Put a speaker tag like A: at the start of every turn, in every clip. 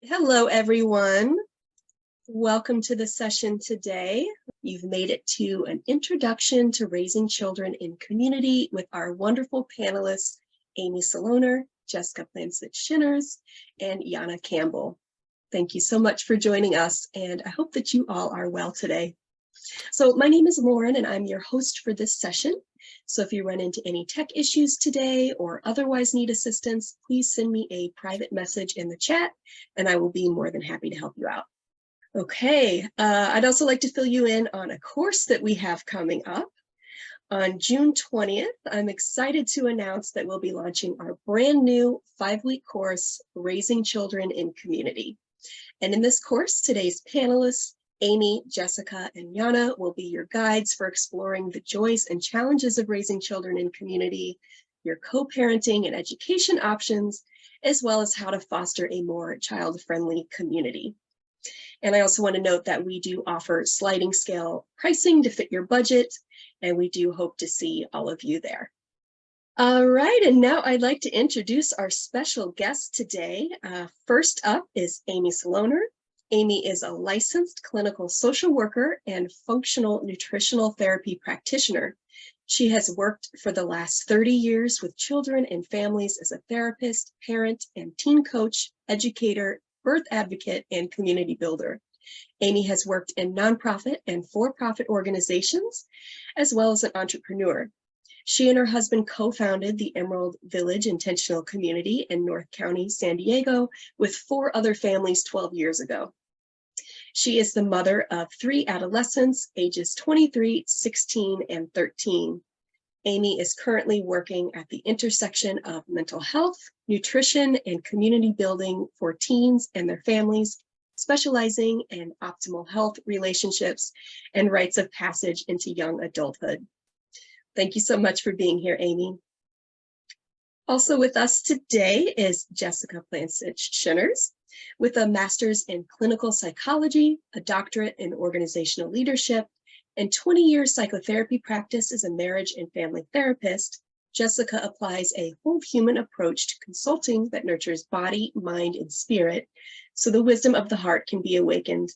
A: Hello, everyone. Welcome to the session today. You've made it to an introduction to raising children in community with our wonderful panelists, Amy Saloner, Jessica Plancich Shinners, and Janne Campbell. Thank you so much for joining us, and I hope that you all are well today. So my name is Lauren, and I'm your host for this session. So if you run into any tech issues today or otherwise need assistance, please send me a private message in the chat, and I will be more than happy to help you out. Okay, I'd also like to fill you in on a course that we have coming up. On June 20th, I'm excited to announce that we'll be launching our brand new 5-week course, Raising Children in Community. And in this course, today's panelists, Amy, Jessica, and Janne, will be your guides for exploring the joys and challenges of raising children in community, your co-parenting and education options, as well as how to foster a more child-friendly community. And I also want to note that we do offer sliding scale pricing to fit your budget, and we do hope to see all of you there. All right, and now I'd like to introduce our special guest today. First up is Amy Saloner. Amy is a licensed clinical social worker and functional nutritional therapy practitioner. She has worked for the last 30 years with children and families as a therapist, parent, and teen coach, educator, birth advocate, and community builder. Amy has worked in nonprofit and for-profit organizations, as well as an entrepreneur. She and her husband co-founded the Emerald Village Intentional Community in North County, San Diego, with 4 other families 12 years ago. She is the mother of 3 adolescents, ages 23, 16, and 13. Amy is currently working at the intersection of mental health, nutrition, and community building for teens and their families, specializing in optimal health relationships and rites of passage into young adulthood. Thank you so much for being here, Amy. Also with us today is Jessica Plancich Shinners, with a master's in clinical psychology, a doctorate in organizational leadership, and 20 years psychotherapy practice as a marriage and family therapist. Jessica applies a whole human approach to consulting that nurtures body, mind, and spirit, so the wisdom of the heart can be awakened.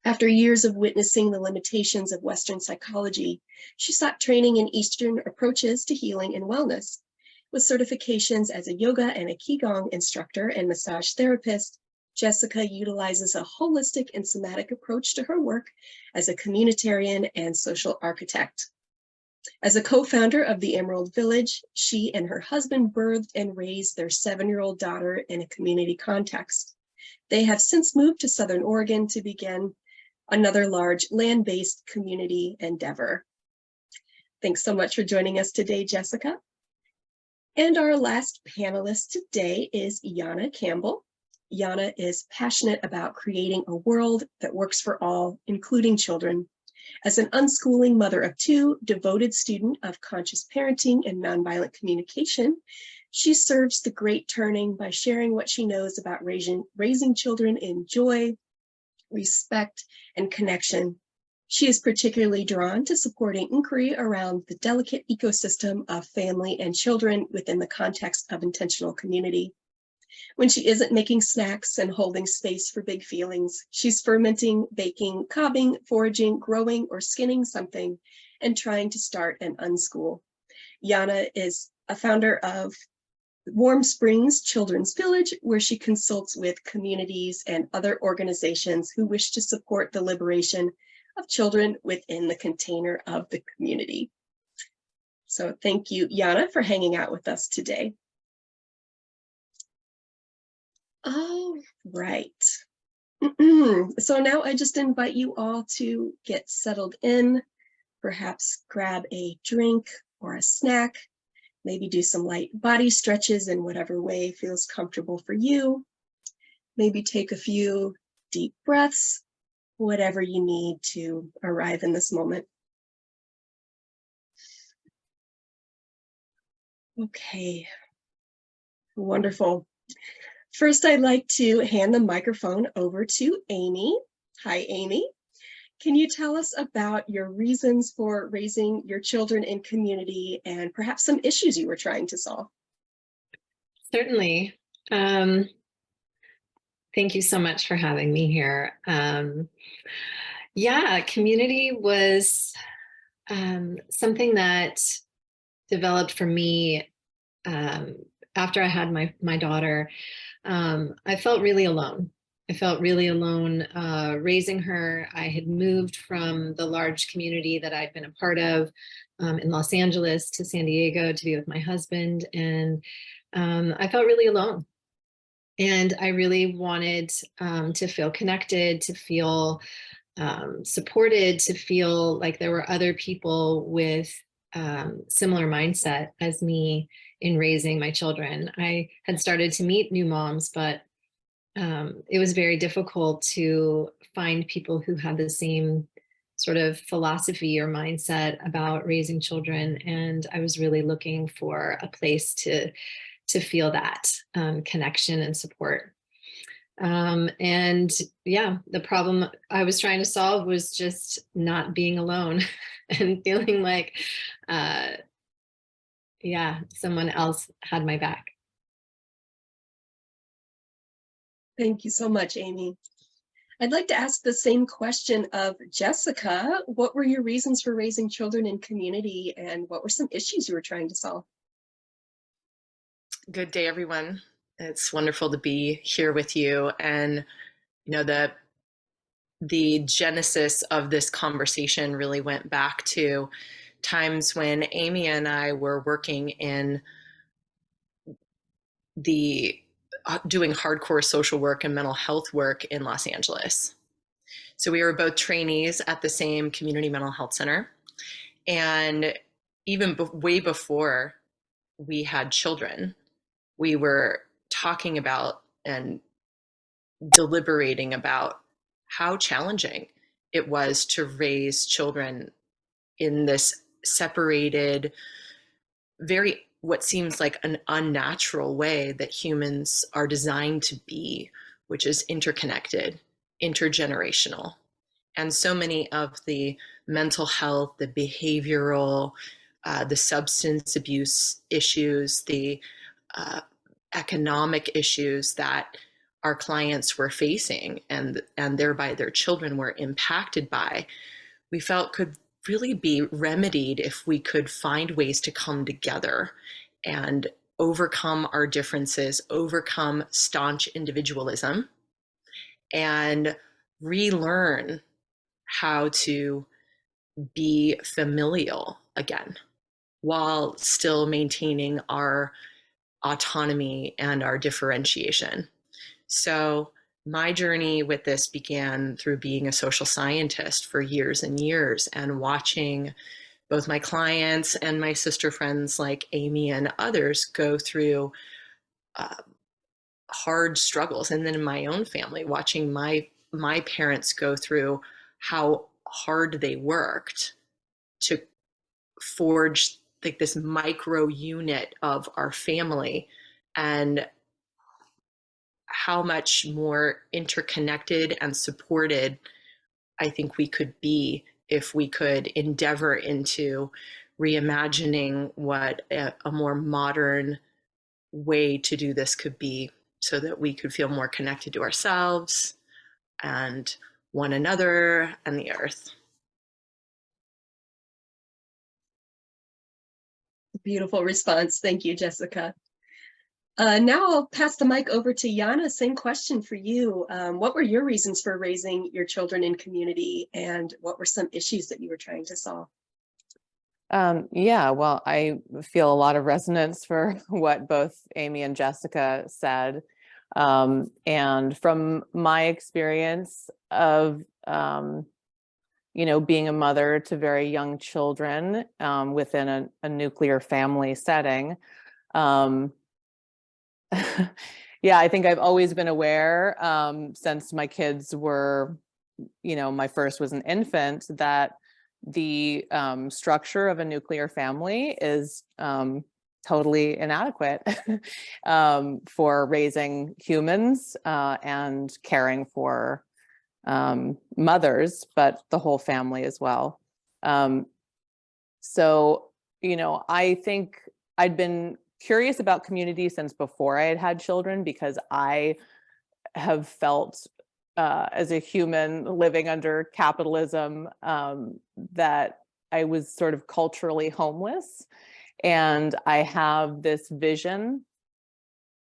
A: After years of witnessing the limitations of Western psychology, she sought training in Eastern approaches to healing and wellness. With certifications as a yoga and a Qigong instructor and massage therapist, Jessica utilizes a holistic and somatic approach to her work as a communitarian and social architect. As a co-founder of the Emerald Village, she and her husband birthed and raised their 7-year-old daughter in a community context. They have since moved to Southern Oregon to begin another large land-based community endeavor. Thanks so much for joining us today, Jessica. And our last panelist today is Janne Campbell. Janne is passionate about creating a world that works for all, including children. As an unschooling mother of 2, devoted student of conscious parenting and nonviolent communication, she serves the great turning by sharing what she knows about raising children in joy, respect, and connection. She is particularly drawn to supporting inquiry around the delicate ecosystem of family and children within the context of intentional community. When she isn't making snacks and holding space for big feelings, she's fermenting, baking, cobbing, foraging, growing, or skinning something, and trying to start an unschool. Janne is a founder of Warm Springs Children's Village, where she consults with communities and other organizations who wish to support the liberation of children within the container of the community. So thank you, Janne, for hanging out with us today. All right. So now I just invite you all to get settled in, perhaps grab a drink or a snack, maybe do some light body stretches in whatever way feels comfortable for you. Maybe take a few deep breaths, whatever you need to arrive in this moment. Okay, wonderful. First, I'd like to hand the microphone over to Amy. Hi, Amy. Can you tell us about your reasons for raising your children in community and perhaps some issues you were trying to solve?
B: Certainly. Thank you so much for having me here. Yeah, community was something that developed for me um, after I had my daughter. I felt really alone. I felt really alone raising her. I had moved from the large community that I'd been a part of in Los Angeles to San Diego to be with my husband, and I felt really alone. And I really wanted to feel connected, to feel supported, to feel like there were other people with similar mindset as me in raising my children. I had started to meet new moms, but it was very difficult to find people who had the same sort of philosophy or mindset about raising children. And I was really looking for a place to feel that connection and support. And yeah, the problem I was trying to solve was just not being alone and feeling like, uh, yeah, someone else had my back.
A: Thank you so much, Amy. I'd like to ask the same question of Jessica. What were your reasons for raising children in community, and what were some issues you were trying to solve?
C: Good day, everyone. It's wonderful to be here with you. And the genesis of this conversation really went back to times when Amy and I were working in the doing hardcore social work and mental health work in Los Angeles. So we were both trainees at the same community mental health center. And even way before we had children, we were talking about and deliberating about how challenging it was to raise children in this separated, very what seems like an unnatural way that humans are designed to be, which is interconnected, intergenerational. And so many of the mental health, the behavioral, the substance abuse issues, the economic issues that our clients were facing and thereby their children were impacted by, we felt could really be remedied if we could find ways to come together and overcome our differences, overcome staunch individualism, and relearn how to be familial again while still maintaining our autonomy and our differentiation. So my journey with this began through being a social scientist for years and years and watching both my clients and my sister friends like Amy and others go through uh, hard struggles. And then in my own family, watching my parents go through how hard they worked to forge like this micro unit of our family, and how much more interconnected and supported I think we could be if we could endeavor into reimagining what a more modern way to do this could be, so that we could feel more connected to ourselves and one another and the earth.
A: Beautiful response. Thank you, Jessica. Now I'll pass the mic over to Janne. Same question for you. What were your reasons for raising your children in community, and what were some issues that you were trying to solve?
D: Yeah, well, I feel a lot of resonance for what both Amy and Jessica said. And from my experience of, being a mother to very young children within a nuclear family setting, yeah, I think I've always been aware since my kids were, my first was an infant, that the structure of a nuclear family is totally inadequate for raising humans and caring for mothers, but the whole family as well. So, I think I'd been curious about community since before I had had children, because I have felt as a human living under capitalism that I was sort of culturally homeless. And I have this vision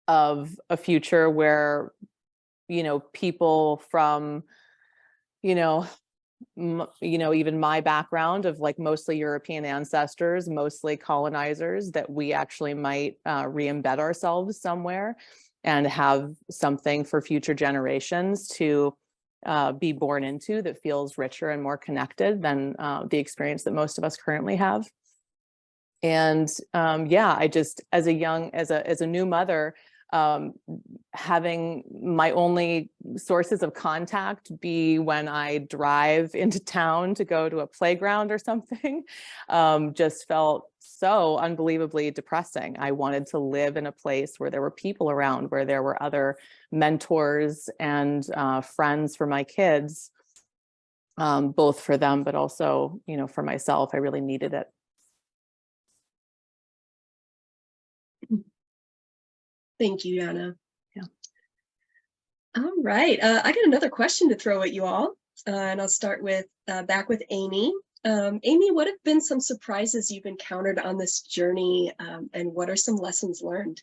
D: of a future where, people from, even my background of like mostly European ancestors, mostly colonizers, that we actually might re-embed ourselves somewhere and have something for future generations to be born into that feels richer and more connected than the experience that most of us currently have. And I just, as a new mother, having my only sources of contact be when I drive into town to go to a playground or something, just felt so unbelievably depressing. I wanted to live in a place where there were people around, where there were other mentors and friends for my kids, both for them, but also, for myself. I really needed it.
A: Thank you, Janne.
D: Yeah.
A: All right. I got another question to throw at you all. And I'll start with back with Amy. Amy, what have been some surprises you've encountered on this journey? And what are some lessons learned?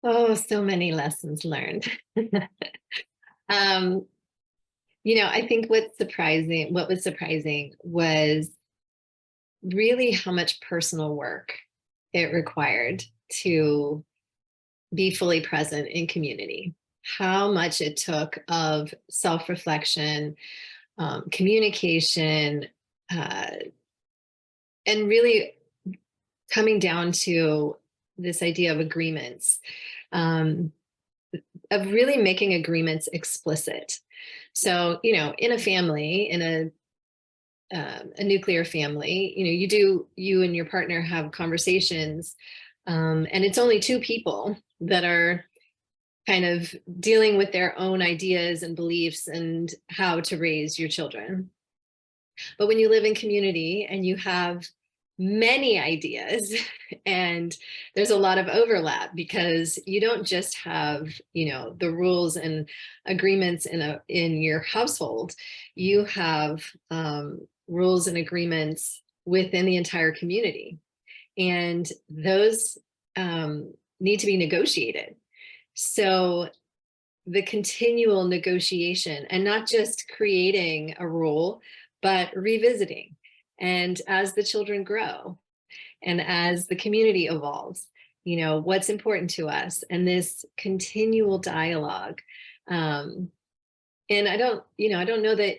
B: Oh, so many lessons learned. I think what was surprising was really how much personal work it required to be fully present in community, how much it took of self-reflection, communication, and really coming down to this idea of agreements, of really making agreements explicit. So, in a family, in a nuclear family, you and your partner have conversations, and it's only two people that are kind of dealing with their own ideas and beliefs and how to raise your children. But when you live in community and you have many ideas and there's a lot of overlap, because you don't just have, the rules and agreements in your household, you have rules and agreements within the entire community. And those need to be negotiated. So the continual negotiation, and not just creating a rule, but revisiting. And as the children grow and as the community evolves, what's important to us, and this continual dialogue. And I don't know that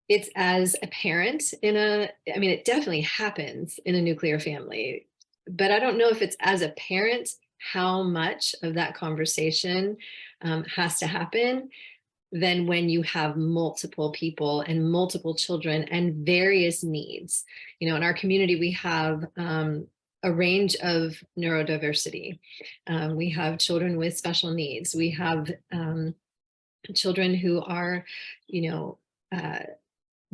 B: it's as apparent it definitely happens in a nuclear family, but I don't know if it's as apparent how much of that conversation has to happen than when you have multiple people and multiple children and various needs. In our community, we have a range of neurodiversity. We have children with special needs. We have children who are,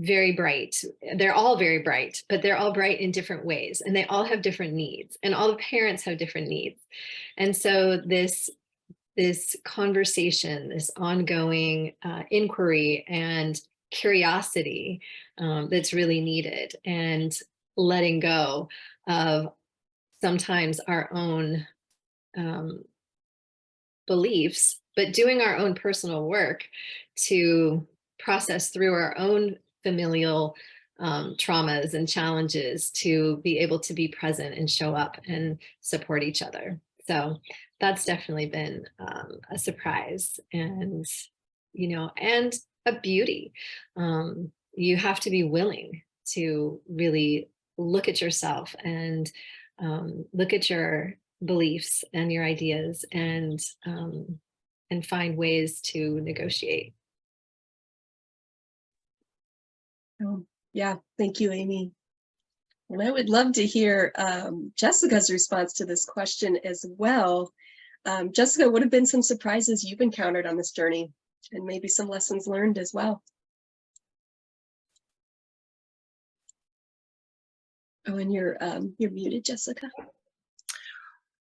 B: very bright. They're all very bright, but they're all bright in different ways, and they all have different needs, and all the parents have different needs. And so this conversation, this ongoing inquiry and curiosity that's really needed, and letting go of sometimes our own beliefs, but doing our own personal work to process through our own familial traumas and challenges to be able to be present and show up and support each other. So that's definitely been a surprise, and and a beauty. You have to be willing to really look at yourself and look at your beliefs and your ideas, and find ways to negotiate.
A: Oh, yeah. Thank you, Amy. And I would love to hear Jessica's response to this question as well. Jessica, what have been some surprises you've encountered on this journey, and maybe some lessons learned as well? Oh, and you're muted, Jessica.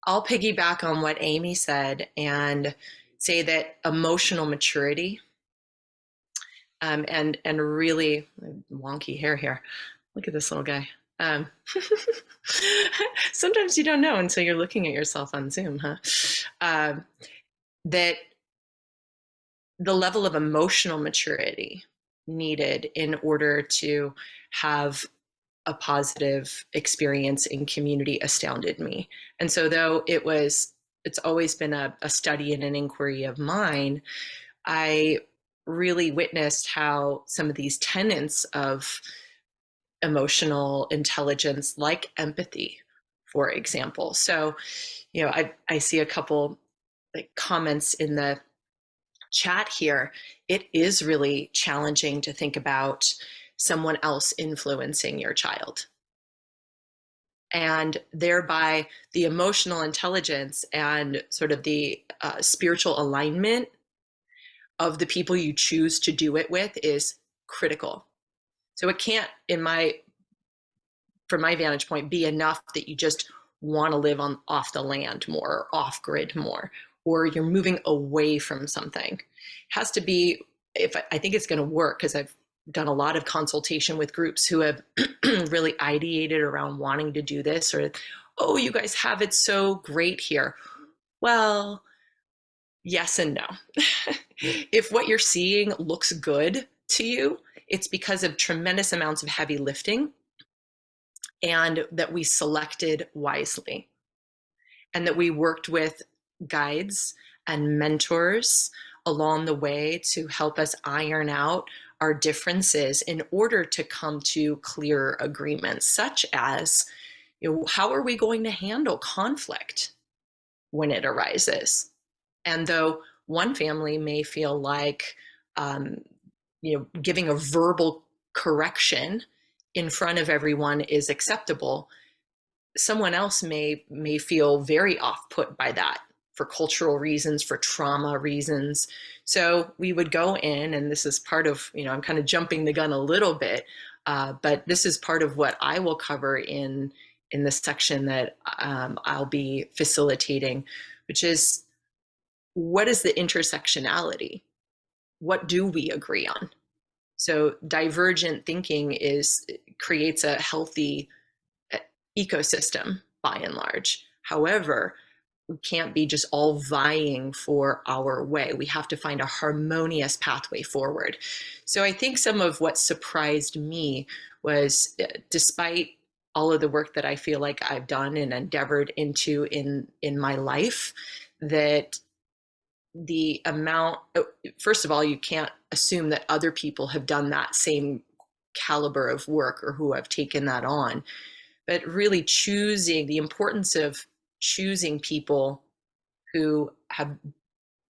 C: I'll piggyback on what Amy said. And, say that emotional maturity, and really wonky hair here. Look at this little guy. Sometimes you don't know until you're looking at yourself on Zoom, huh? That the level of emotional maturity needed in order to have a positive experience in community astounded me. And so though it's always been a study and an inquiry of mine, I really witnessed how some of these tenets of emotional intelligence, like empathy, for example. So, I see a couple like comments in the chat here. It is really challenging to think about someone else influencing your child, and thereby the emotional intelligence and sort of the spiritual alignment of the people you choose to do it with is critical. So it can't, from my vantage point, be enough that you just want to live off the land more, or off grid more, or you're moving away from something. It has to be, I think it's going to work, because I've done a lot of consultation with groups who have really ideated around wanting to do this, or, oh, you guys have it so great here. Well, yes and no. If what you're seeing looks good to you, it's because of tremendous amounts of heavy lifting, and that we selected wisely, and that we worked with guides and mentors along the way to help us iron out our differences in order to come to clear agreements, such as, how are we going to handle conflict when it arises? And though one family may feel like, giving a verbal correction in front of everyone is acceptable, someone else may feel very off-put by that for cultural reasons, for trauma reasons. So we would go in, and this is part of, I'm kind of jumping the gun a little bit, but this is part of what I will cover in the section that I'll be facilitating, which is, what is the intersectionality? What do we agree on? So divergent thinking creates a healthy ecosystem by and large. However, we can't be just all vying for our way. We have to find a harmonious pathway forward. So I think some of what surprised me was, despite all of the work that I feel like I've done and endeavored into in my life, that the amount, first of all, you can't assume that other people have done that same caliber of work or who have taken that on, but really the importance of choosing people who have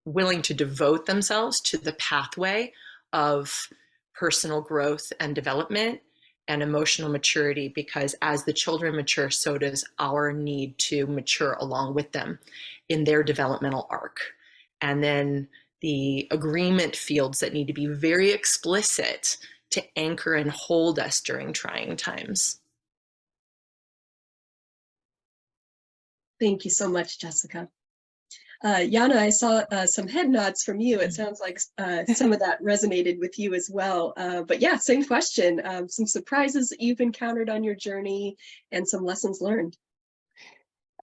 C: willing to devote themselves to the pathway of personal growth and development and emotional maturity, because as the children mature, so does our need to mature along with them in their developmental arc. And then the agreement fields that need to be very explicit to anchor and hold us during trying times.
A: Thank you so much, Jessica. Janne, I saw some head nods from you. It sounds like some of that resonated with you as well. But yeah, same question. Some surprises that you've encountered on your journey and some lessons learned.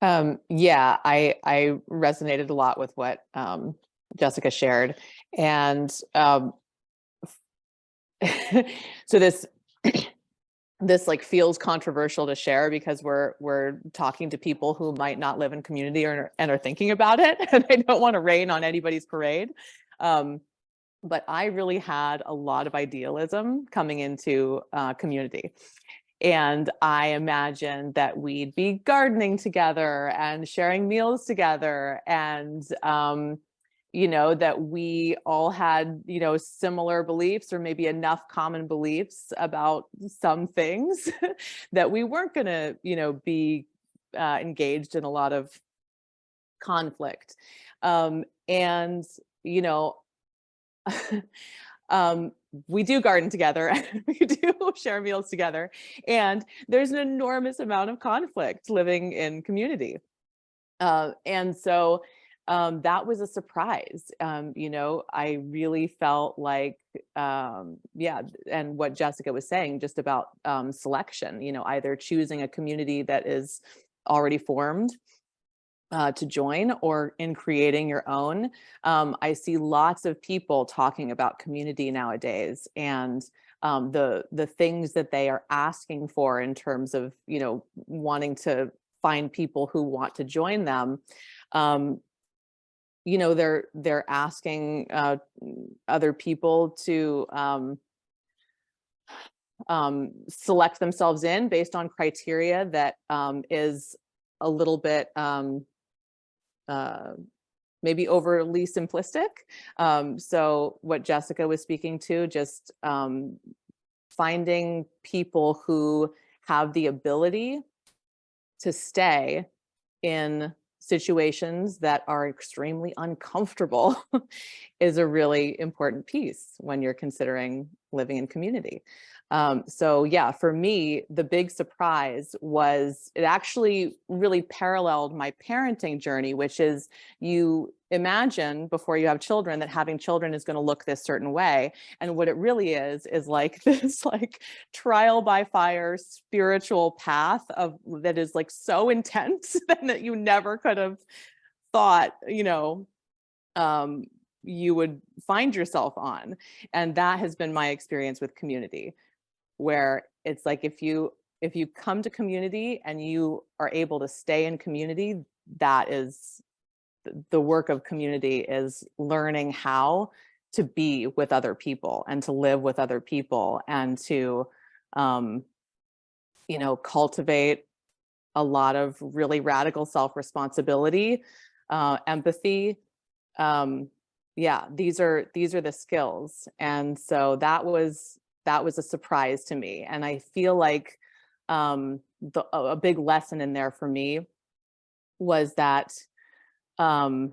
D: Yeah, I resonated a lot with what Jessica shared. And so this like feels controversial to share, because we're talking to people who might not live in community and are thinking about it. And I don't want to rain on anybody's parade. But I really had a lot of idealism coming into community. And I imagined that we'd be gardening together and sharing meals together, and that we all had, similar beliefs, or maybe enough common beliefs about some things that we weren't going to, be engaged in a lot of conflict. We do garden together, and we do share meals together, and there's an enormous amount of conflict living in community. And so that was a surprise. You know, I really felt like, yeah, and what Jessica was saying just about selection, you know, either choosing a community that is already formed to join, or in creating your own. I see lots of people talking about community nowadays, and the things that they are asking for in terms of, you know, wanting to find people who want to join them. You know, they're asking other people to select themselves in based on criteria that is a little bit maybe overly simplistic. So what Jessica was speaking to, just finding people who have the ability to stay in situations that are extremely uncomfortable is a really important piece when you're considering living in community. So yeah, for me, the big surprise was it actually really paralleled my parenting journey, which is you imagine before you have children that having children is going to look this certain way. And what it really is like this like trial by fire spiritual path of that is like so intense that you never could have thought, you know, you would find yourself on. And that has been my experience with community, where it's like if you come to community and you are able to stay in community, that is the work of community, is learning how to be with other people and to live with other people and to you know, cultivate a lot of really radical self-responsibility, empathy. Yeah, these are the skills. And so that was a surprise to me. And I feel like a big lesson in there for me was that I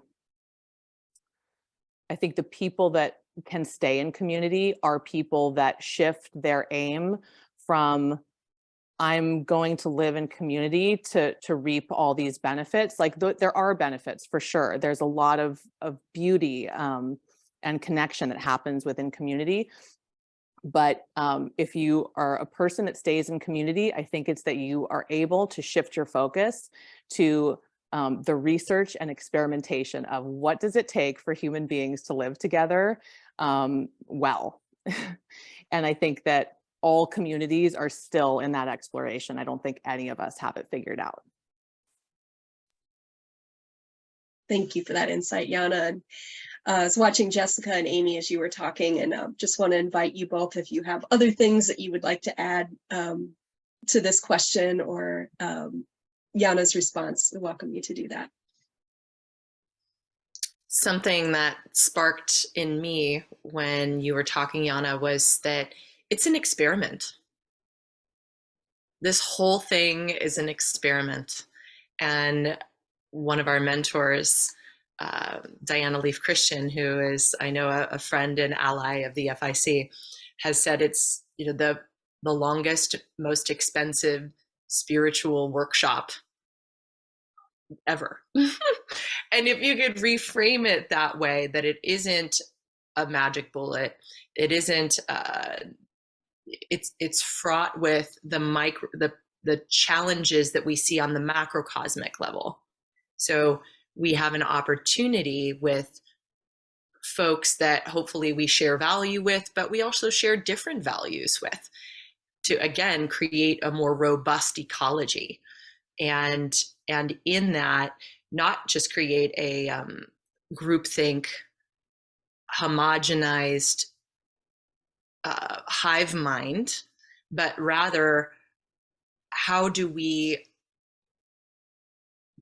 D: think the people that can stay in community are people that shift their aim from I'm going to live in community to reap all these benefits. Like there are benefits for sure. There's a lot of beauty and connection that happens within community. But if you are a person that stays in community, I think it's that you are able to shift your focus to the research and experimentation of what does it take for human beings to live together well. And I think that all communities are still in that exploration. I don't think any of us have it figured out.
A: Thank you for that insight, Janne. I was watching Jessica and Amy as you were talking, and just want to invite you both, if you have other things that you would like to add to this question or Janne's response, I welcome you to do that.
C: Something that sparked in me when you were talking, Janne, was that it's an experiment. This whole thing is an experiment. And one of our mentors, Diana Leaf Christian, who is, I know, a friend and ally of the FIC, has said it's, you know, the longest, most expensive spiritual workshop ever. And if you could reframe it that way, that it isn't a magic bullet, it isn't it's fraught with the challenges that we see on the macrocosmic level. So we have an opportunity with folks that hopefully we share value with, but we also share different values with, to again create a more robust ecology, and in that not just create a groupthink, homogenized hive mind, but rather how do we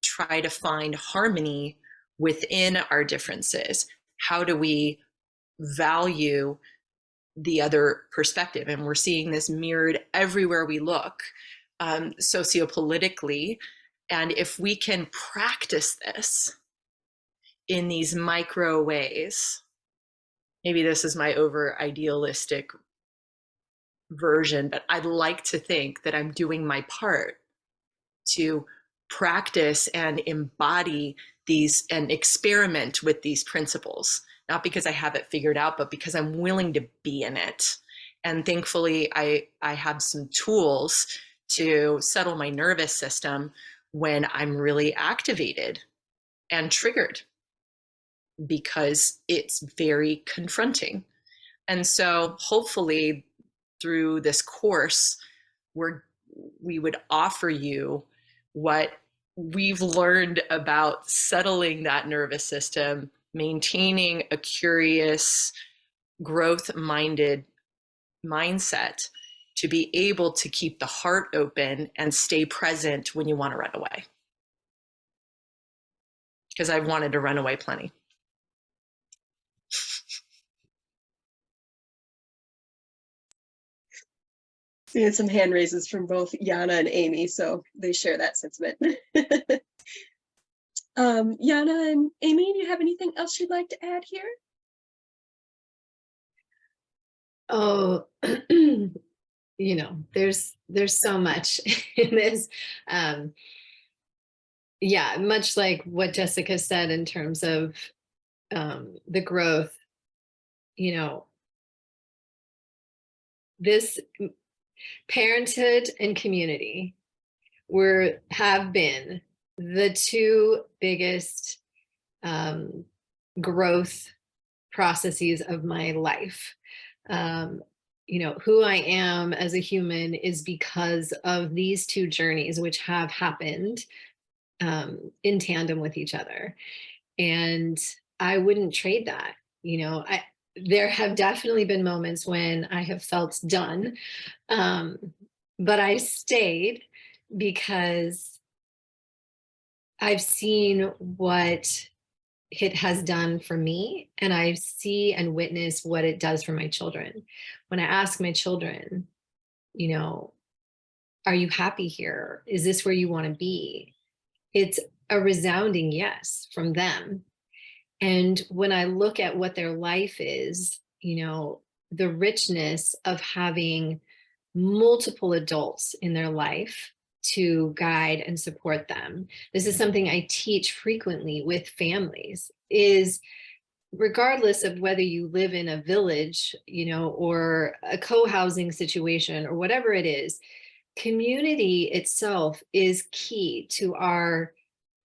C: try to find harmony within our differences? How do we value the other perspective? And we're seeing this mirrored everywhere we look, sociopolitically. And if we can practice this in these micro ways, maybe this is my over idealistic version, but I'd like to think that I'm doing my part to practice and embody these and experiment with these principles, not because I have it figured out, but because I'm willing to be in it. And thankfully, I have some tools to settle my nervous system when I'm really activated and triggered, because it's very confronting. And so hopefully through this course, we would offer you what we've learned about settling that nervous system, maintaining a curious, growth-minded mindset to be able to keep the heart open and stay present when you want to run away. Because I've wanted to run away plenty.
A: Seeing some hand raises from both Janne and Amy, so they share that sentiment. Janne and Amy, do you have anything else you'd like to add here?
B: Oh, you know, there's so much in this. Yeah, much like what Jessica said in terms of the growth, you know, this parenthood and community have been the two biggest growth processes of my life. You know, who I am as a human is because of these two journeys, which have happened in tandem with each other. And I wouldn't trade that. You know, there have definitely been moments when I have felt done, but I stayed because I've seen what it has done for me, and I see and witness what it does for my children. When I ask my children, you know, are you happy here? Is this where you want to be? It's a resounding yes from them. And when I look at what their life is, you know, the richness of having multiple adults in their life to guide and support them. This is something I teach frequently with families, is regardless of whether you live in a village, you know, or a co-housing situation or whatever it is, community itself is key to our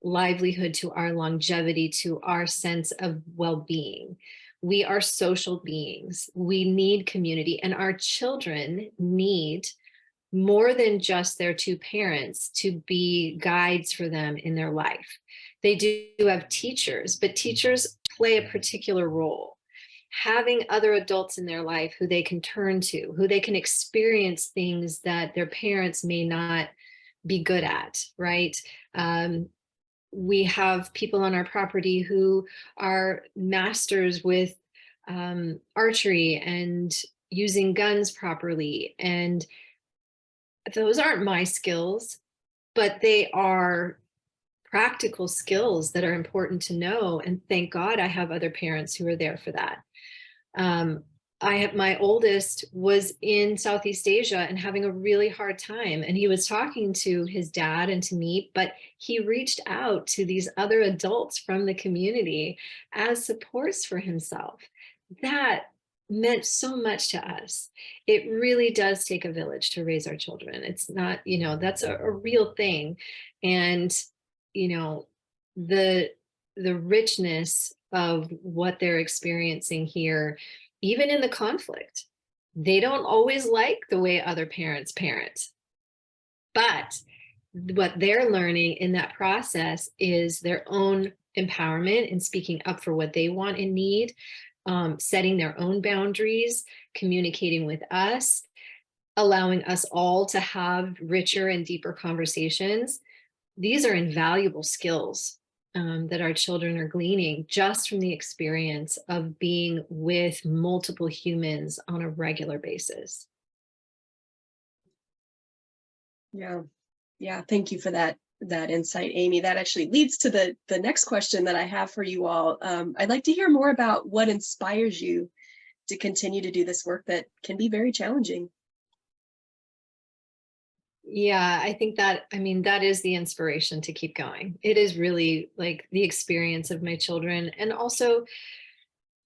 B: livelihood, to our longevity, to our sense of well-being. We are social beings. We need community, and our children need more than just their two parents to be guides for them in their life. They do have teachers, but teachers play a particular role. Having other adults in their life who they can turn to, who they can experience things that their parents may not be good at, right? We have people on our property who are masters with archery and using guns properly. And those aren't my skills, but they are practical skills that are important to know. And thank God I have other parents who are there for that. My oldest was in Southeast Asia and having a really hard time. And he was talking to his dad and to me, but he reached out to these other adults from the community as supports for himself. That meant so much to us. It really does take a village to raise our children. It's not, you know, that's a real thing. And, you know, the richness of what they're experiencing here, even in the conflict, they don't always like the way other parents parent. But what they're learning in that process is their own empowerment and speaking up for what they want and need, setting their own boundaries, communicating with us, allowing us all to have richer and deeper conversations. These are invaluable skills that our children are gleaning just from the experience of being with multiple humans on a regular basis.
A: Yeah. Thank you for that insight, Amy. That actually leads to the next question that I have for you all. I'd like to hear more about what inspires you to continue to do this work that can be very challenging.
B: Yeah, I think that, I mean, that is the inspiration to keep going. It is really like the experience of my children, and also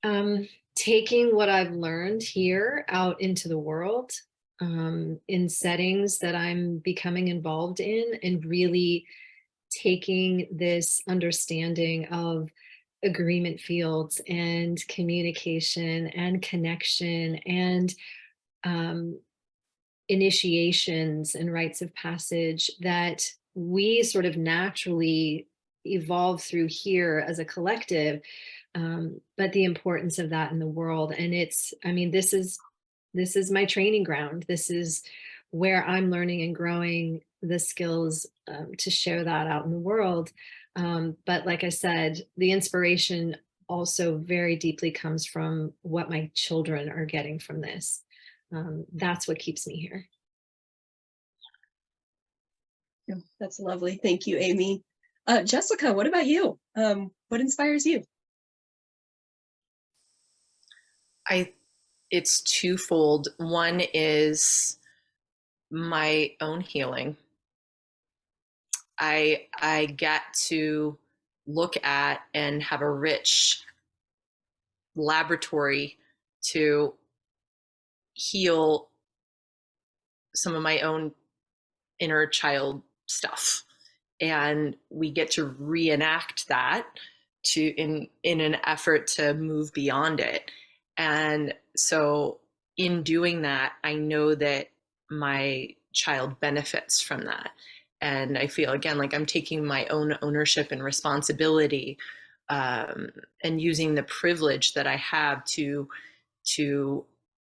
B: um, taking what I've learned here out into the world, in settings that I'm becoming involved in, and really taking this understanding of agreement fields and communication and connection and um, initiations and rites of passage that we sort of naturally evolve through here as a collective, but the importance of that in the world. And it's, I mean, this is my training ground. This is where I'm learning and growing the skills, to share that out in the world. But like I said, the inspiration also very deeply comes from what my children are getting from this. That's what keeps me here.
A: Yeah, that's lovely. Thank you, Amy. Jessica, what about you? What inspires you?
C: It's twofold. One is my own healing. I get to look at and have a rich laboratory to heal some of my own inner child stuff, and we get to reenact that in an effort to move beyond it. And so in doing that, I know that my child benefits from that, and I feel again like I'm taking my own ownership and responsibility, and using the privilege that I have to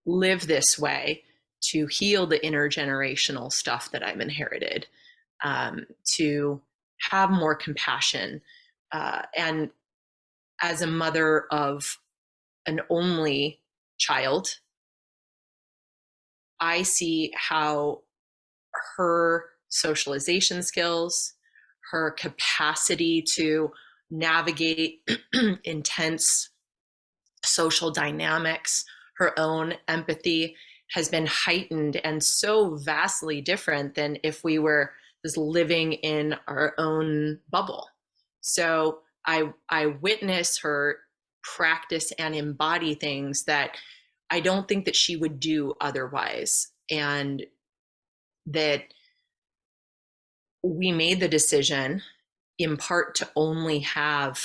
C: live this way, to heal the intergenerational stuff that I've inherited, to have more compassion. And as a mother of an only child, I see how her socialization skills, her capacity to navigate intense social dynamics, her own empathy has been heightened and so vastly different than if we were just living in our own bubble. So I witness her practice and embody things that I don't think that she would do otherwise. And that we made the decision in part to only have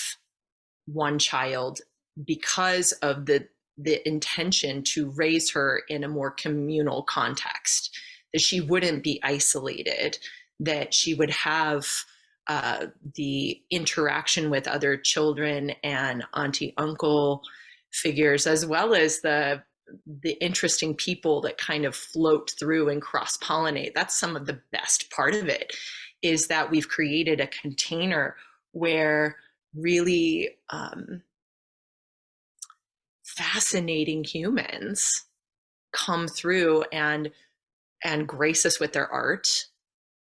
C: one child because of the intention to raise her in a more communal context, that she wouldn't be isolated, that she would have the interaction with other children and auntie uncle figures, as well as the interesting people that kind of float through and cross pollinate. That's some of the best part of it, is that we've created a container where really fascinating humans come through and grace us with their art,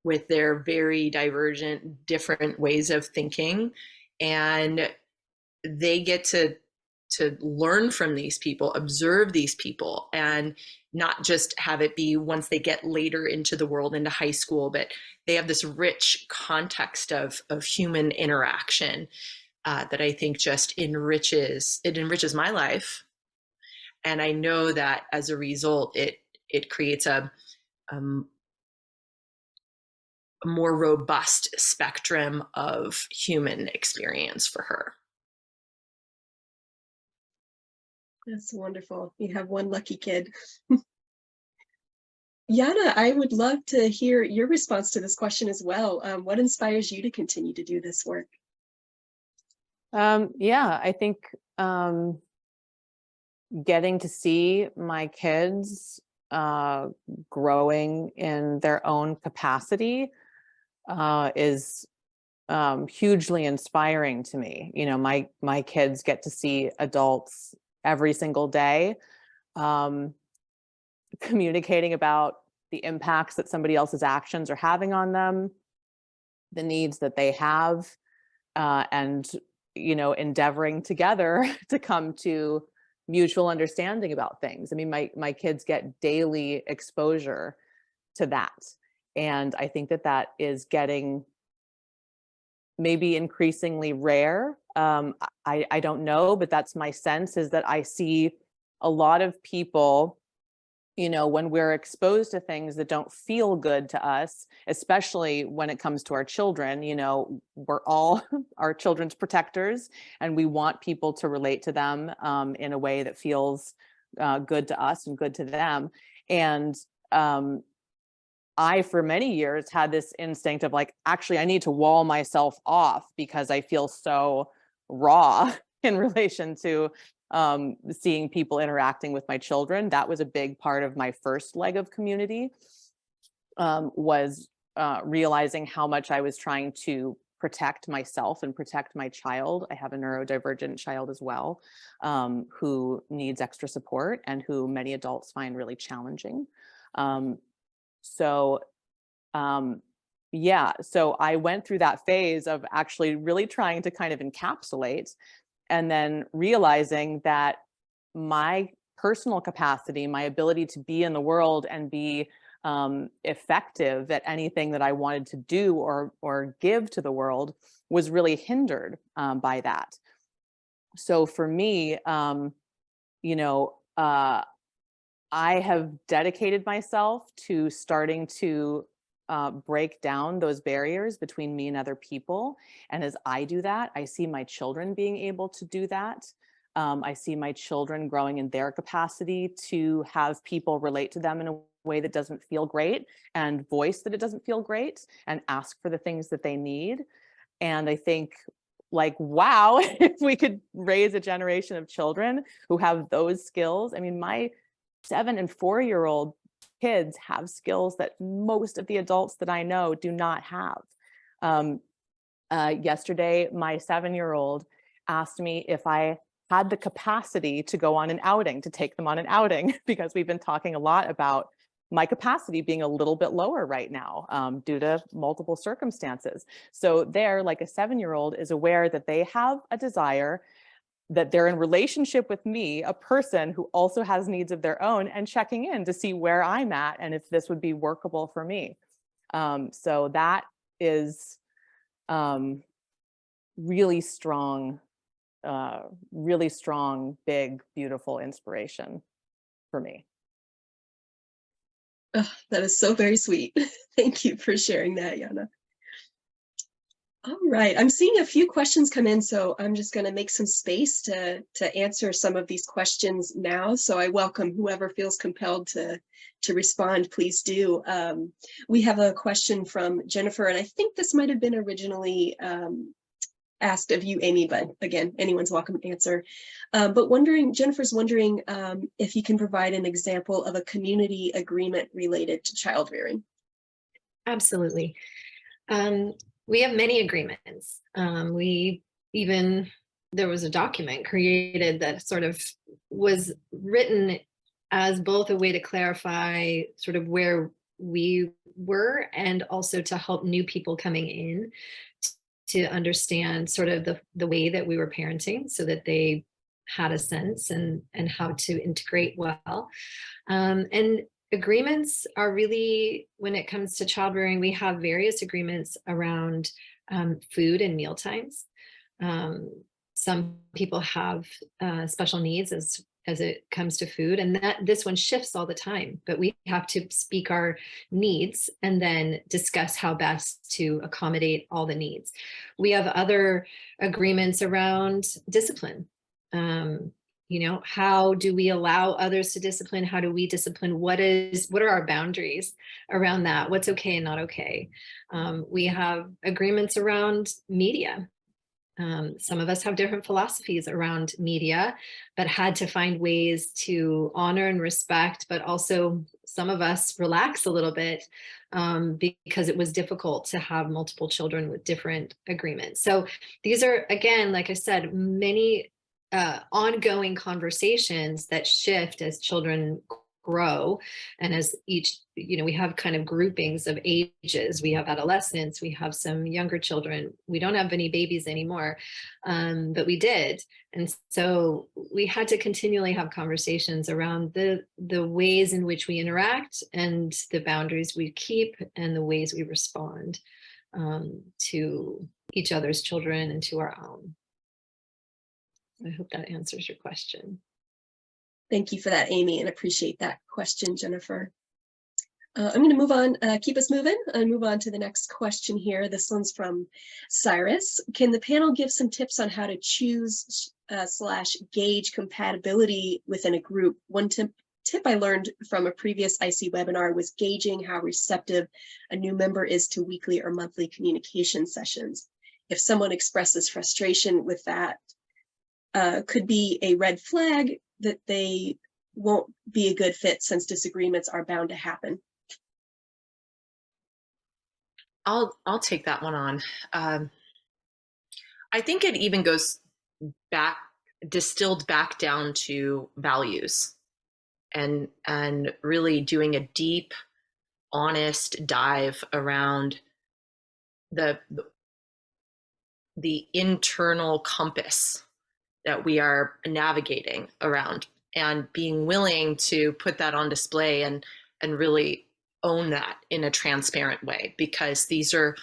C: with their very divergent, different ways of thinking. And they get to learn from these people, observe these people, and not just have it be once they get later into the world, into high school, but they have this rich context of human interaction, that I think just enriches my life. And I know that as a result, it creates a more robust spectrum of human experience for her.
A: That's wonderful. You have one lucky kid. Yana, I would love to hear your response to this question as well. What inspires you to continue to do this work?
D: Yeah, I think getting to see my kids growing in their own capacity is hugely inspiring to me. You know, my kids get to see adults every single day, communicating about the impacts that somebody else's actions are having on them, the needs that they have, and, you know, endeavoring together to come to mutual understanding about things. I mean, my kids get daily exposure to that. And I think that that is getting maybe increasingly rare. I don't know, but that's my sense, is that I see a lot of people, when we're exposed to things that don't feel good to us, especially when it comes to our children, we're all our children's protectors, and we want people to relate to them in a way that feels good to us and good to them. And I, for many years, had this instinct of like, actually, I need to wall myself off because I feel so raw in relation to seeing people interacting with my children. That was a big part of my first leg of community, was realizing how much I was trying to protect myself and protect my child. I have a neurodivergent child as well, who needs extra support and who many adults find really challenging. So I went through that phase of actually really trying to kind of encapsulate, and then realizing that my personal capacity, my ability to be in the world and be effective at anything that I wanted to do or give to the world was really hindered by that. So for me, I have dedicated myself to starting to break down those barriers between me and other people. And as I do that, I see my children being able to do that. I see my children growing in their capacity to have people relate to them in a way that doesn't feel great, and voice that it doesn't feel great, and ask for the things that they need. And I think, like, wow, if we could raise a generation of children who have those skills. I mean, my 7 and 4-year-old kids have skills that most of the adults that I know do not have. Yesterday, my 7-year-old asked me if I had the capacity to go on an outing, to take them on an outing, because we've been talking a lot about my capacity being a little bit lower right now due to multiple circumstances. So they're like, a 7-year-old is aware that they have a desire, that they're in relationship with me, a person who also has needs of their own, and checking in to see where I'm at and if this would be workable for me. So that is really strong, big, beautiful inspiration for me.
A: Oh, that is so very sweet. Thank you for sharing that, Janne. All right, I'm seeing a few questions come in, so I'm just going to make some space to answer some of these questions now. So I welcome whoever feels compelled to respond, please do. We have a question from Jennifer, and I think this might have been originally asked of you, Amy, but again, anyone's welcome to answer. But Jennifer's wondering if you can provide an example of a community agreement related to child rearing.
B: Absolutely. We have many agreements. There was a document created that sort of was written as both a way to clarify sort of where we were, and also to help new people coming in to understand sort of the way that we were parenting, so that they had a sense and how to integrate well. And agreements are really, when it comes to child rearing, we have various agreements around food and meal times. Some people have special needs as it comes to food, and this one shifts all the time, but we have to speak our needs and then discuss how best to accommodate all the needs. We have other agreements around discipline. How do we allow others to discipline? How do we discipline? What are our boundaries around that? What's okay and not okay? We have agreements around media. Some of us have different philosophies around media, but had to find ways to honor and respect, but also some of us relax a little bit because it was difficult to have multiple children with different agreements. So these are, again, like I said, many ongoing conversations that shift as children grow. And as each, we have kind of groupings of ages. We have adolescents, we have some younger children. We don't have any babies anymore, but we did. And so we had to continually have conversations around the ways in which we interact and the boundaries we keep and the ways we respond to each other's children and to our own. I hope that answers your question.
A: Thank you for that, Amy, and appreciate that question, Jennifer. I'm going to move on, keep us moving, and move on to the next question here. This one's from Cyrus. Can the panel give some tips on how to choose / gauge compatibility within a group? One tip I learned from a previous IC webinar was gauging how receptive a new member is to weekly or monthly communication sessions. If someone expresses frustration with that, could be a red flag that they won't be a good fit since disagreements are bound to happen.
C: I'll take that one on. I think it even goes back, distilled back down to values, and really doing a deep, honest dive around the internal compass that we are navigating around, and being willing to put that on display and really own that in a transparent way, because these are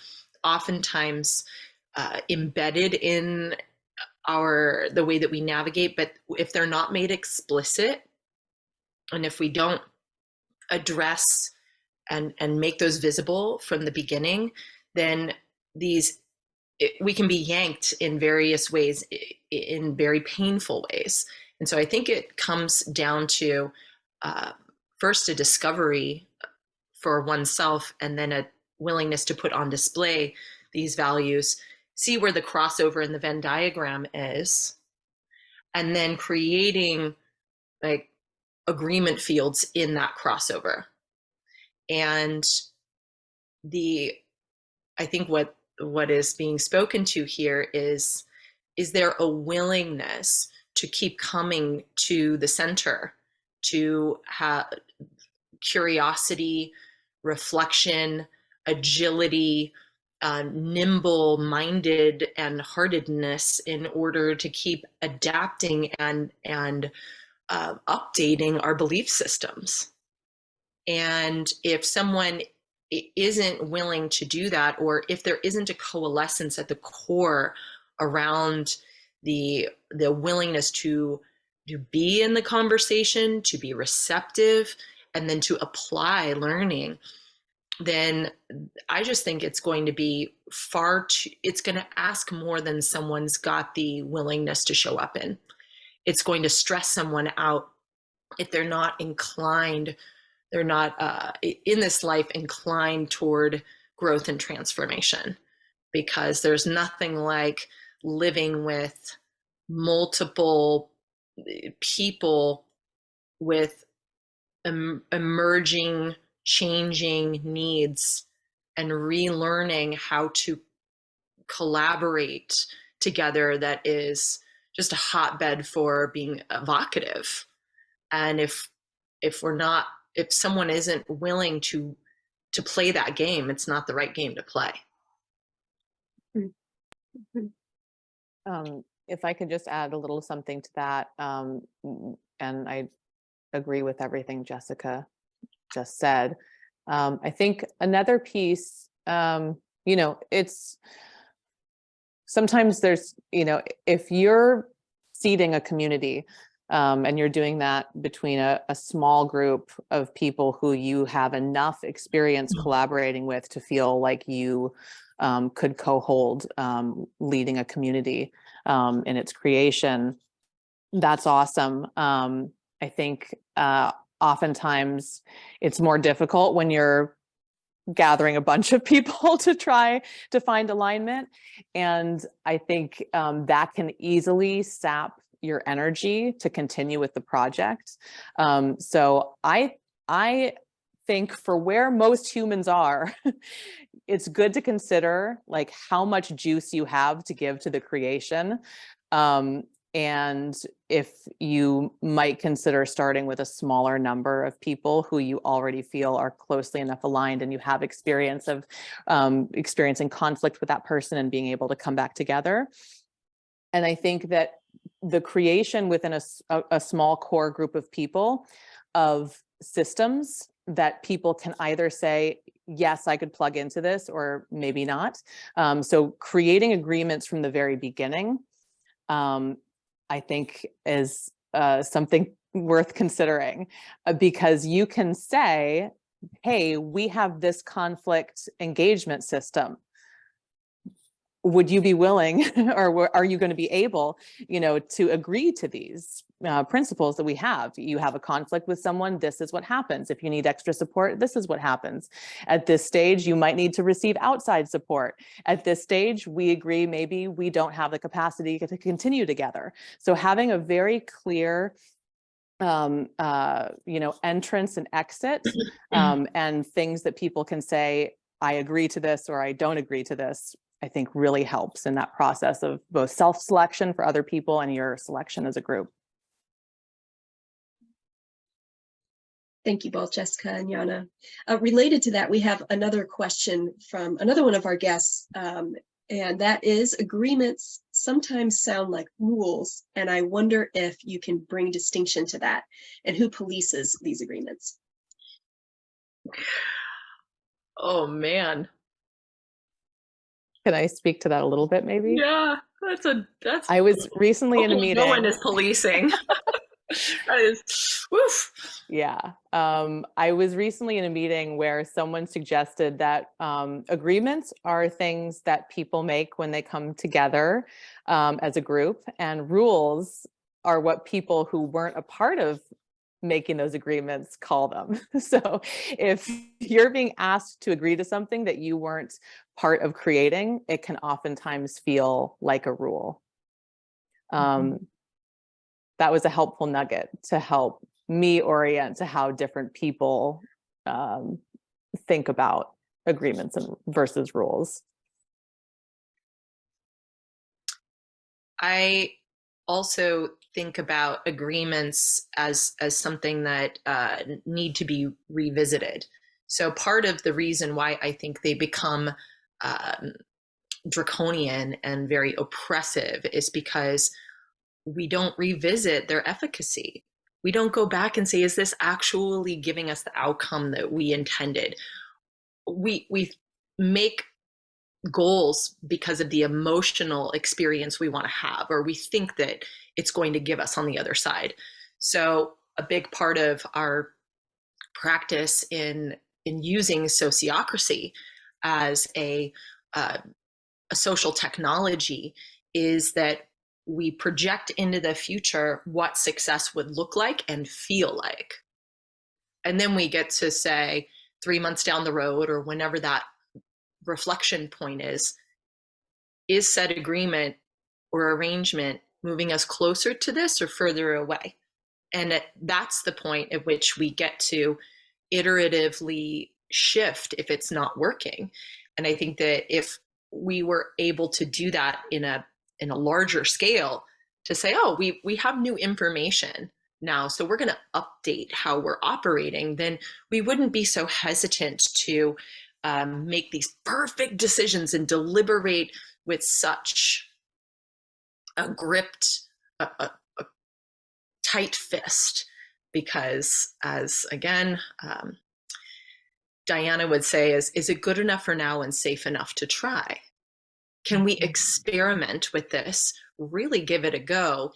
C: oftentimes embedded in the way that we navigate. But if they're not made explicit, and if we don't address and make those visible from the beginning, then we can be yanked in various ways, in very painful ways. And so I think it comes down to first a discovery for oneself, and then a willingness to put on display these values, see where the crossover in the Venn diagram is, and then creating like agreement fields in that crossover. And I think what is being spoken to here is there a willingness to keep coming to the center, to have curiosity, reflection, agility, nimble-minded and heartedness in order to keep adapting and updating our belief systems. And if someone isn't willing to do that, or if there isn't a coalescence at the core around the willingness to be in the conversation, to be receptive, and then to apply learning, then I just think it's going to be it's going to ask more than someone's got the willingness to show up in. It's going to stress someone out if they're not inclined, they're not in this life inclined toward growth and transformation, because there's nothing like living with multiple people with emerging, changing needs, and relearning how to collaborate together. That is just a hotbed for being evocative. And if someone isn't willing to play that game, it's not the right game to play.
D: If I could just add a little something to that, and I agree with everything Jessica just said. I think another piece, it's sometimes there's, if you're seeding a community, and you're doing that between a small group of people who you have enough experience collaborating with to feel like you could co-hold leading a community in its creation, that's awesome. I think oftentimes it's more difficult when you're gathering a bunch of people to try to find alignment. And I think that can easily sap your energy to continue with the project. So I think for where most humans are, it's good to consider like how much juice you have to give to the creation. And if you might consider starting with a smaller number of people who you already feel are closely enough aligned, and you have experience of experiencing conflict with that person and being able to come back together. And I think that the creation within a small core group of people of systems that people can either say, yes, I could plug into this, or maybe not. So creating agreements from the very beginning, I think is something worth considering, because you can say, hey, we have this conflict engagement system. Would you be willing, or are you going to be able, to agree to these principles that we have? You have a conflict with someone, this is what happens. If you need extra support, this is what happens. At this stage, you might need to receive outside support. At this stage, we agree maybe we don't have the capacity to continue together. So having a very clear entrance and exit, and things that people can say, I agree to this, or I don't agree to this, I think really helps in that process of both self-selection for other people and your selection as a group.
A: Thank you both, Jessica and Janne. Related to that, we have another question from another one of our guests, and that is, agreements sometimes sound like rules, and I wonder if you can bring distinction to that, and who polices these agreements?
C: Oh, man.
D: Can I speak to that a little bit, maybe?
C: Yeah,
D: I was recently in a meeting.
C: No one is policing. That is, woof.
D: Yeah. I was recently in a meeting where someone suggested that agreements are things that people make when they come together as a group, and rules are what people who weren't a part of making those agreements call them. So if you're being asked to agree to something that you weren't part of creating, it can oftentimes feel like a rule. That was a helpful nugget to help me orient to how different people think about agreements versus rules.
C: I also think about agreements as something that need to be revisited. So part of the reason why I think they become draconian and very oppressive is because we don't revisit their efficacy. We don't go back and say, is this actually giving us the outcome that we intended? We make goals because of the emotional experience we want to have, or we think that it's going to give us on the other side. So a big part of our practice in using sociocracy as a social technology is that we project into the future what success would look like and feel like. And then we get to say 3 months down the road, or whenever that reflection point is said agreement or arrangement moving us closer to this or further away? And that's the point at which we get to iteratively shift if it's not working. And I think that if we were able to do that in a larger scale, to say, oh, we have new information now, so we're going to update how we're operating, then we wouldn't be so hesitant to make these perfect decisions and deliberate with such a gripped, a tight fist. Because, as again, Diana would say, is it good enough for now and safe enough to try? Can we experiment with this, really give it a go,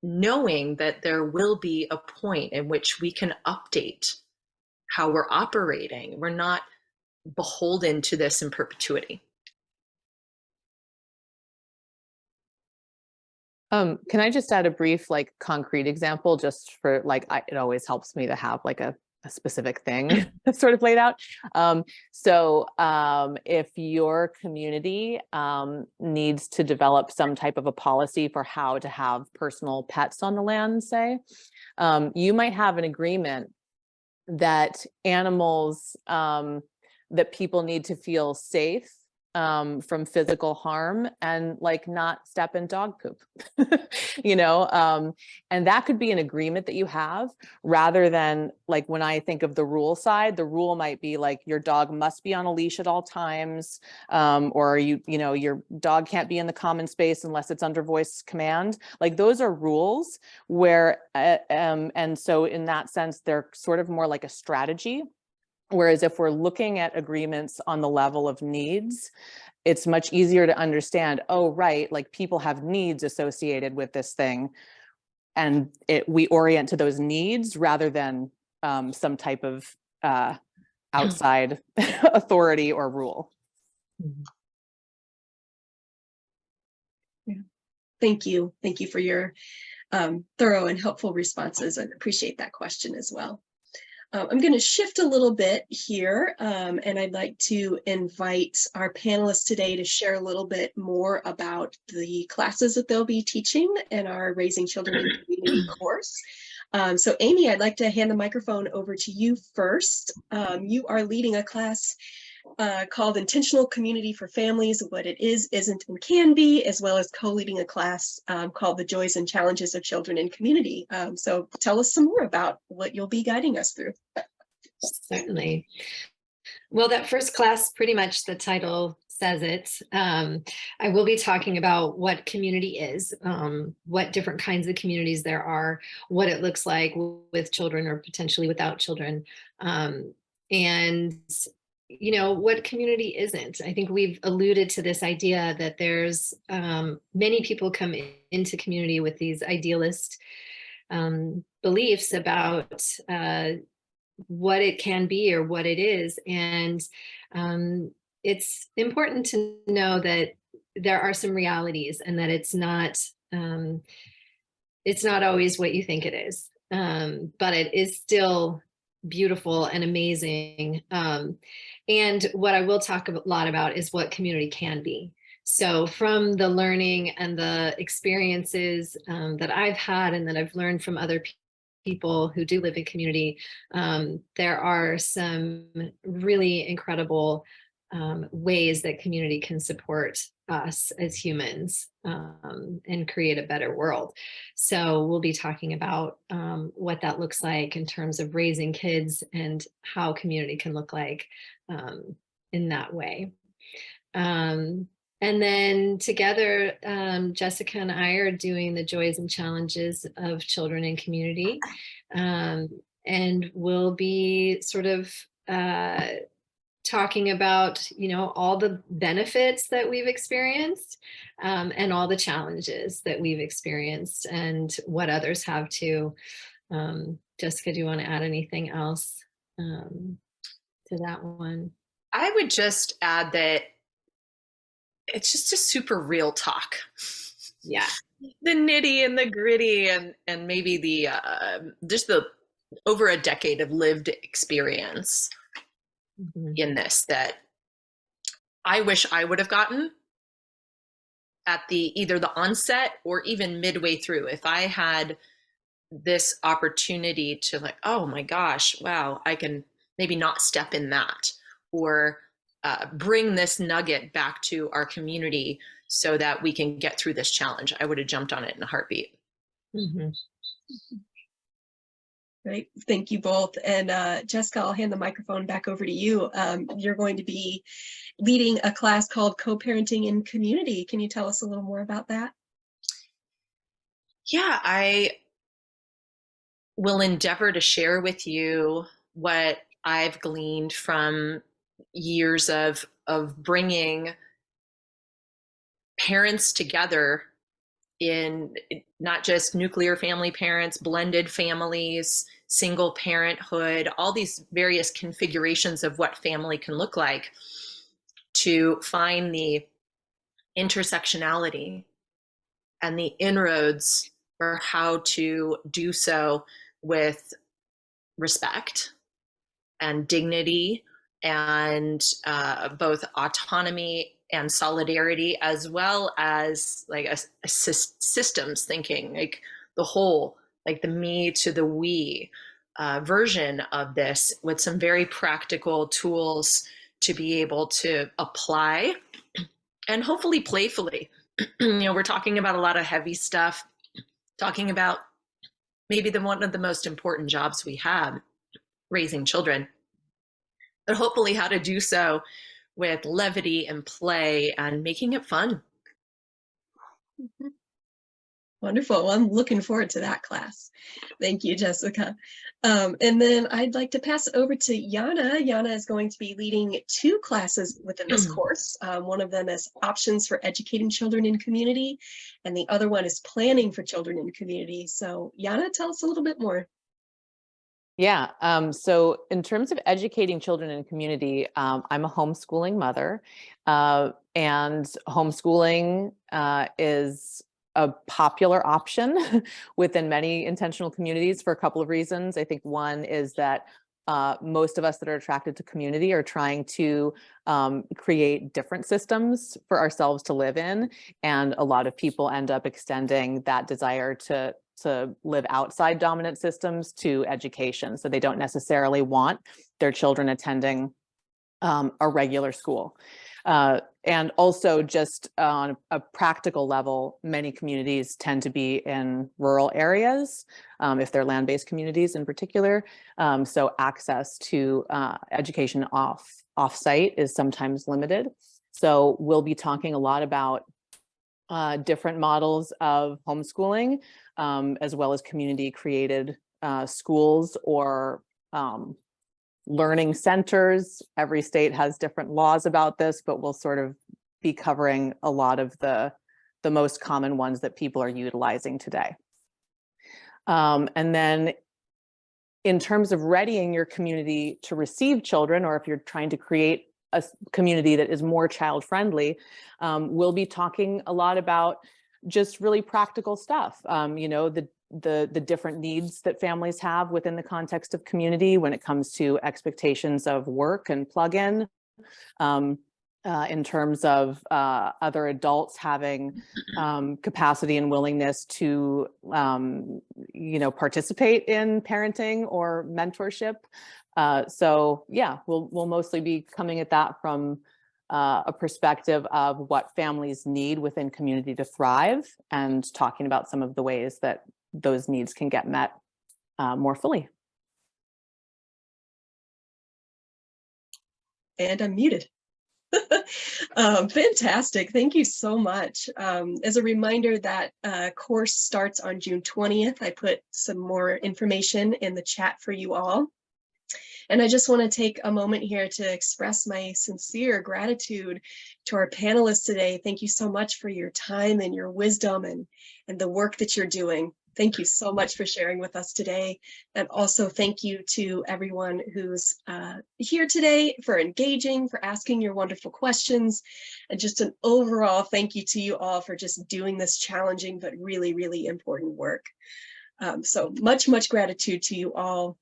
C: knowing that there will be a point in which we can update how we're operating? We're not beholden to this in perpetuity.
D: Can I just add a brief, concrete example, just for it always helps me to have a specific thing sort of laid out. So if your community needs to develop some type of a policy for how to have personal pets on the land, say, you might have an agreement that animals that people need to feel safe from physical harm and like not step in dog poop, and that could be an agreement that you have rather than like when I think of the rule side, the rule might be like your dog must be on a leash at all times, or your dog can't be in the common space unless it's under voice command. Like those are rules where, and so in that sense, they're sort of more like a strategy. Whereas if we're looking at agreements on the level of needs, it's much easier to understand, oh, right, like people have needs associated with this thing. And we orient to those needs rather than some type of outside authority or rule.
A: Yeah. Thank you. Thank you for your thorough and helpful responses. I appreciate that question as well. I'm going to shift a little bit here, and I'd like to invite our panelists today to share a little bit more about the classes that they'll be teaching in our Raising Children in Community course. So Amy, I'd like to hand the microphone over to you first. You are leading a class called Intentional Community for Families, what it is, isn't, and can be, as well as co-leading a class called The Joys and Challenges of Children in Community. So tell us some more about what you'll be guiding us through.
B: Certainly. Well, that first class, pretty much the title says it. I will be talking about what community is, what different kinds of communities there are, what it looks like with children or potentially without children, and what community isn't. I think we've alluded to this idea that there's many people come into community with these idealist beliefs about what it can be or what it is. And it's important to know that there are some realities and that it's not always what you think it is, but it is still beautiful and amazing. And what I will talk a lot about is what community can be. So from the learning and the experiences that I've had and that I've learned from other people who do live in community, there are some really incredible ways that community can support us as humans and create a better world. So we'll be talking about what that looks like in terms of raising kids and how community can look like in that way. And then together, Jessica and I are doing the Joys and Challenges of Children in Community. And we'll be sort of talking about, all the benefits that we've experienced and all the challenges that we've experienced and what others have too. Jessica, do you want to add anything else to that one?
C: I would just add that it's just a super real talk.
B: Yeah.
C: The nitty and the gritty and maybe the just the over a decade of lived experience in this that I wish I would have gotten at either the onset or even midway through. If I had this opportunity to like, oh my gosh, wow, I can maybe not step in that, or bring this nugget back to our community so that we can get through this challenge, I would have jumped on it in a heartbeat.
A: Great. Thank you both. And Jessica, I'll hand the microphone back over to you. You're going to be leading a class called Co-Parenting in Community. Can you tell us a little more about that?
C: Yeah, I will endeavor to share with you what I've gleaned from years of bringing parents together in not just nuclear family parents, blended families, single parenthood, all these various configurations of what family can look like, to find the intersectionality and the inroads for how to do so with respect and dignity and both autonomy and solidarity, as well as like a systems thinking, like the whole, like the me to the we version of this, with some very practical tools to be able to apply, and hopefully playfully. We're talking about a lot of heavy stuff, talking about maybe one of the most important jobs we have, raising children, but hopefully how to do so with levity and play and making it fun.
A: Wonderful. Well, I'm looking forward to that class. Thank you, Jessica. And then I'd like to pass it over to Janne. Janne is going to be leading 2 classes within this course. One of them is Options for Educating Children in Community, and the other one is Planning for Children in Community. So Janne, tell us a little bit more.
D: Yeah, so in terms of educating children in community, I'm a homeschooling mother, and homeschooling is a popular option within many intentional communities for a couple of reasons. I think one is that most of us that are attracted to community are trying to create different systems for ourselves to live in. And a lot of people end up extending that desire to live outside dominant systems to education. So they don't necessarily want their children attending a regular school. And also just on a practical level, many communities tend to be in rural areas, if they're land-based communities in particular. So access to education off-site is sometimes limited. So we'll be talking a lot about different models of homeschooling, as well as community-created schools or learning centers. Every state has different laws about this, but we'll sort of be covering a lot of the most common ones that people are utilizing today. And then in terms of readying your community to receive children, or if you're trying to create a community that is more child-friendly, we'll be talking a lot about just really practical stuff. The different needs that families have within the context of community when it comes to expectations of work and plug-in, in terms of other adults having capacity and willingness to participate in parenting or mentorship. So yeah, we'll mostly be coming at that from a perspective of what families need within community to thrive, and talking about some of the ways that those needs can get met more fully.
A: And I'm muted. Fantastic. Thank you so much. As a reminder, that course starts on June 20th. I put some more information in the chat for you all. And I just want to take a moment here to express my sincere gratitude to our panelists today. Thank you so much for your time and your wisdom and the work that you're doing. Thank you so much for sharing with us today. And also thank you to everyone who's here today for engaging, for asking your wonderful questions, and just an overall thank you to you all for just doing this challenging but really, really important work. So much gratitude to you all.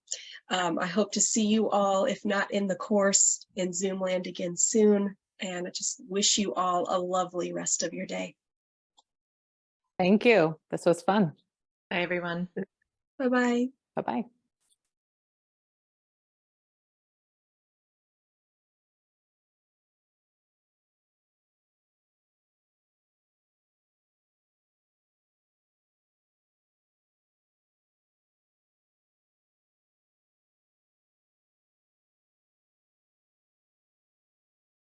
A: I hope to see you all, if not in the course, in Zoom land again soon. And I just wish you all a lovely rest of your day.
D: Thank you. This was fun.
C: Bye, everyone.
A: Bye-bye.
D: Bye-bye.